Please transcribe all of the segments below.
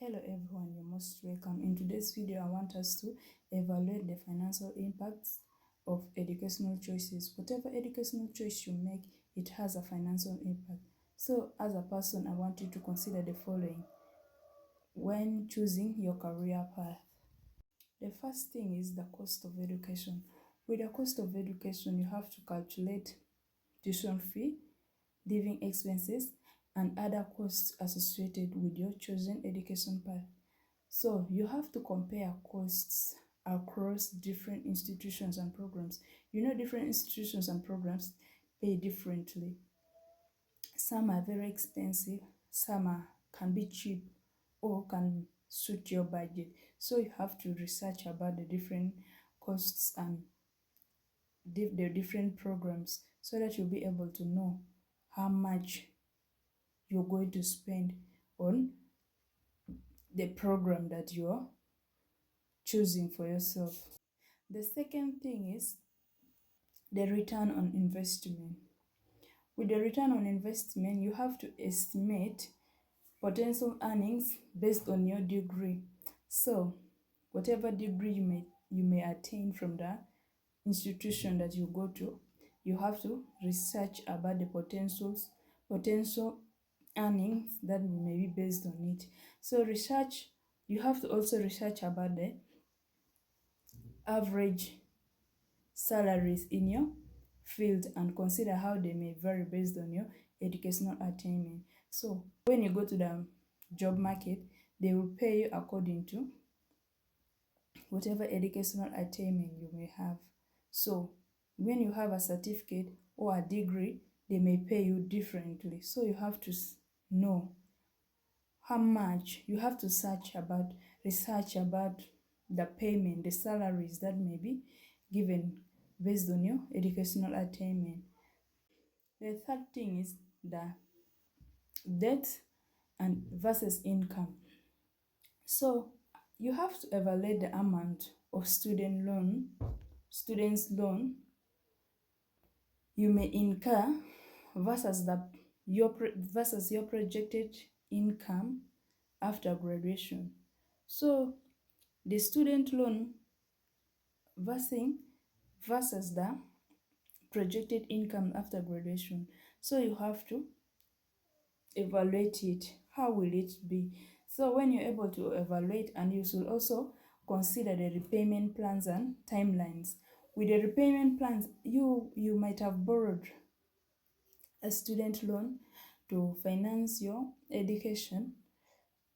Hello everyone, you're most welcome. In today's video, I want us to evaluate the financial impacts of educational choices. Whatever educational choice you make, it has a financial impact. So as a person, I want you to consider the following when choosing your career path. The first thing is the cost of education. With the cost of education, you have to calculate tuition fee, living expenses, and other costs associated with your chosen education path. So you have to compare costs across different institutions and programs. You know, different institutions and programs pay differently. Some are very expensive, some can be cheap or can suit your budget. So you have to research about the different costs and the different programs so that you'll be able to know how much you're going to spend on the program that you're choosing for yourself. The second thing is the return on investment. With the return on investment, you have to estimate potential earnings based on your degree. So, whatever degree you may attain from the institution that you go to, you have to research about the potential earnings that may be based on it. So you have to also research about the average salaries in your field and consider how they may vary based on your educational attainment. So when you go to the job market, they will pay you according to whatever educational attainment you may have. So when you have a certificate or a degree, they may pay you differently. So you have to know how much. You have to research about the payment, the salaries that may be given based on your educational attainment. The third thing is the debt and versus income. So you have to evaluate the amount of student's loan you may incur versus your projected income after graduation. So the student loan versus the projected income after graduation. So you have to evaluate it. How will it be? So when you're able to evaluate, and you should also consider the repayment plans and timelines. With the repayment plans, you might have borrowed a student loan to finance your education,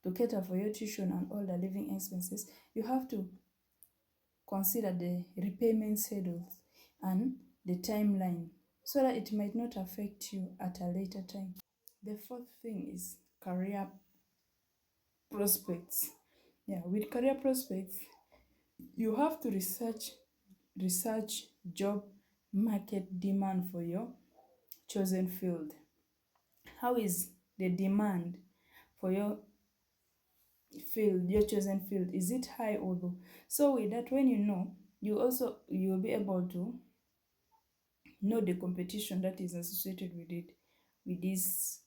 to cater for your tuition and all the living expenses. You have to consider the repayment schedules and the timeline so that it might not affect you at a later time. The fourth thing is career prospects. Yeah, with career prospects, you have to research job market demand for your chosen field. How is the demand for your field, your chosen field? Is it high or low? So with that, when you know, you'll be able to know the competition that is associated with it, with this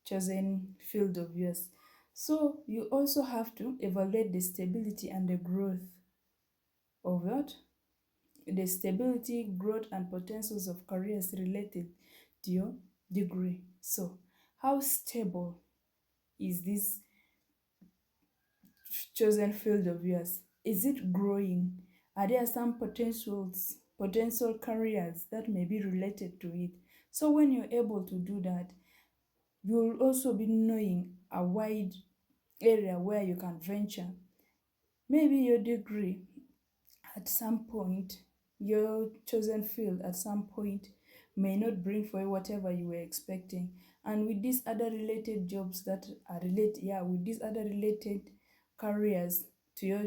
chosen field of yours. So you also have to evaluate the stability and the growth of what? The stability, growth, and potentials of careers related to your degree. So how stable is this chosen field of yours? Is it growing? Are there some potential careers that may be related to it? So when you're able to do that, you'll also be knowing a wide area where you can venture. Maybe your degree at some point, your chosen field at some point may not bring for you whatever you were expecting. And with these other related jobs that are with these other related careers to your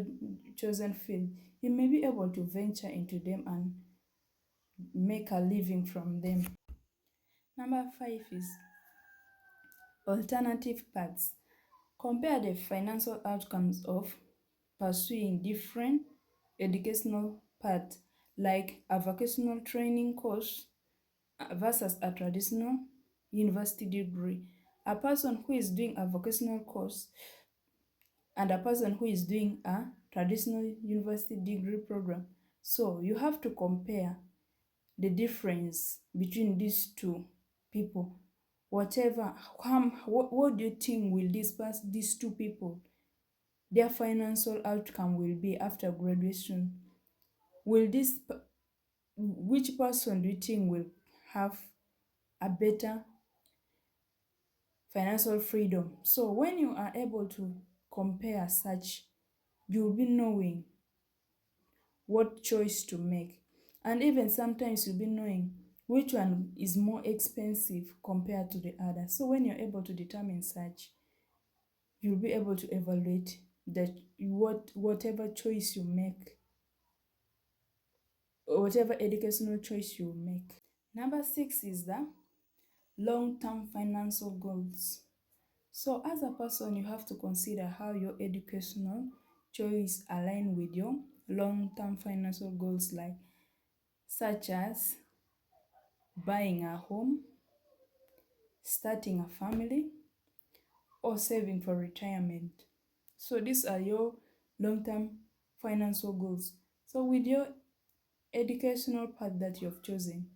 chosen field, you may be able to venture into them and make a living from them. Number 5 is alternative paths. Compare the financial outcomes of pursuing different educational paths like a vocational training course versus a traditional university degree. A person who is doing a vocational course and a person who is doing a traditional university degree program. So you have to compare the difference between these two people. Whatever, what do you think will these two people, their financial outcome will be after graduation? Will which person do you think will have a better financial freedom? So when you are able to compare such, you'll be knowing what choice to make. And even sometimes you'll be knowing which one is more expensive compared to the other. So when you're able to determine such, you'll be able to evaluate that whatever choice you make, or whatever educational choice you make. Number 6 is the long-term financial goals. So as a person, you have to consider how your educational choice align with your long-term financial goals, like such as buying a home, starting a family, or saving for retirement. So these are your long-term financial goals. So with your educational path that you have chosen,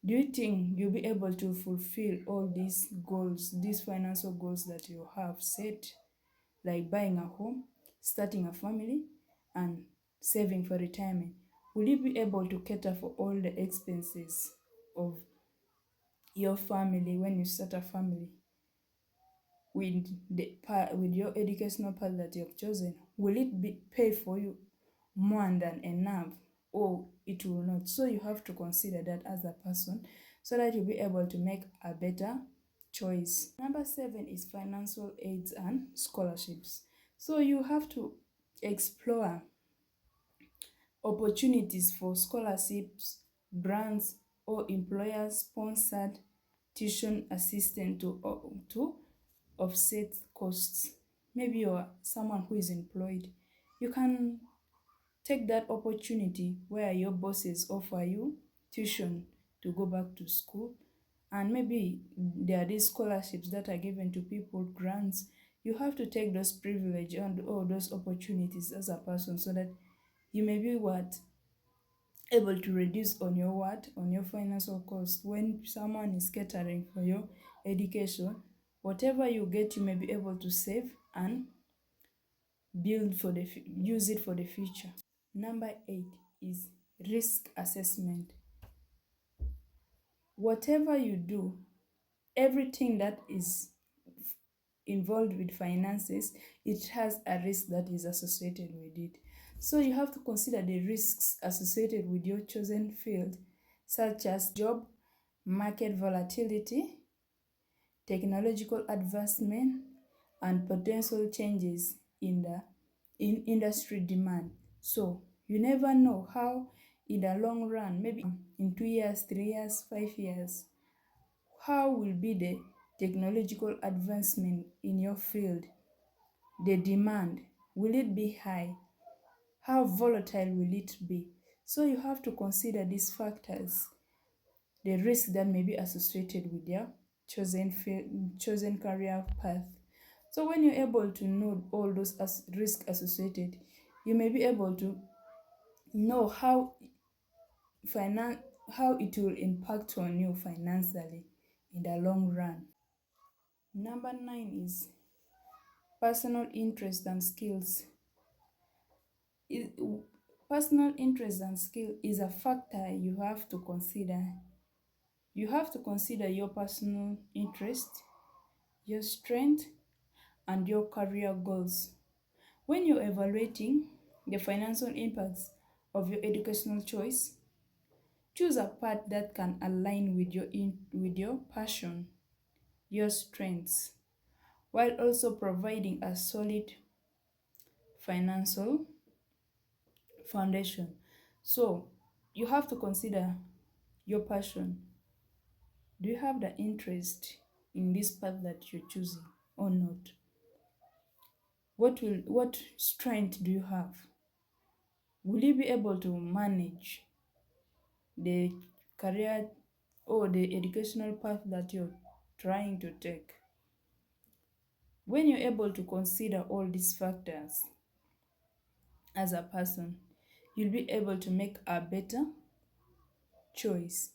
do you think you'll be able to fulfill all these goals, these financial goals that you have set, like buying a home, starting a family, and saving for retirement? Will you be able to cater for all the expenses of your family when you start a family with with your educational path that you have chosen? Will it be pay for you more than enough, or it will not? So you have to consider that as a person, so that you'll be able to make a better choice. Number 7 is financial aids and scholarships. So you have to explore opportunities for scholarships, grants, or employer-sponsored tuition assistance to offset costs. Maybe you're someone who is employed. You can take that opportunity where your bosses offer you tuition to go back to school. And maybe there are these scholarships that are given to people, grants. You have to take those privileges and all those opportunities as a person, so that you may be able to reduce on your financial cost. When someone is catering for your education, whatever you get, you may be able to save and use it for the future. Number 8 is risk assessment. Whatever you do, everything that is involved with finances, it has a risk that is associated with it. So you have to consider the risks associated with your chosen field, such as job, market volatility, technological advancement, and potential changes in industry demand. So you never know how in the long run, maybe in 2 years, 3 years, 5 years, how will be the technological advancement in your field, the demand, will it be high? How volatile will it be? So you have to consider these factors, the risk that may be associated with your chosen career path. So when you're able to know all those risks associated, you may be able to know how it will impact on you financially in the long run. Number 9 is personal interest and skills. Personal interest and skill is a factor you have to consider. You have to consider your personal interest, your strength, and your career goals. When you're evaluating the financial impacts of your educational choice, choose a path that can align with your passion, your strengths, while also providing a solid financial foundation. So you have to consider your passion. Do you have the interest in this path that you're choosing or not? What strength do you have? Will you be able to manage the career or the educational path that you're trying to take? When you're able to consider all these factors as a person, you'll be able to make a better choice,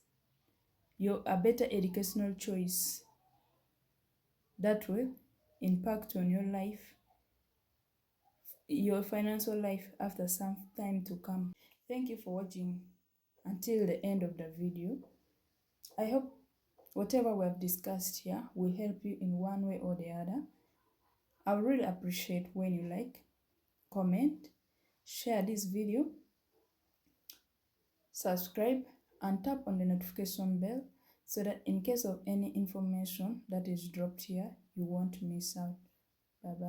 a better educational choice that will impact on your life, your financial life after some time to come. Thank you for watching until the end of the video. I hope whatever we have discussed here will help you in one way or the other. I would really appreciate when you like, comment, share this video, subscribe, and tap on the notification bell so that in case of any information that is dropped here, you won't miss out. Bye bye.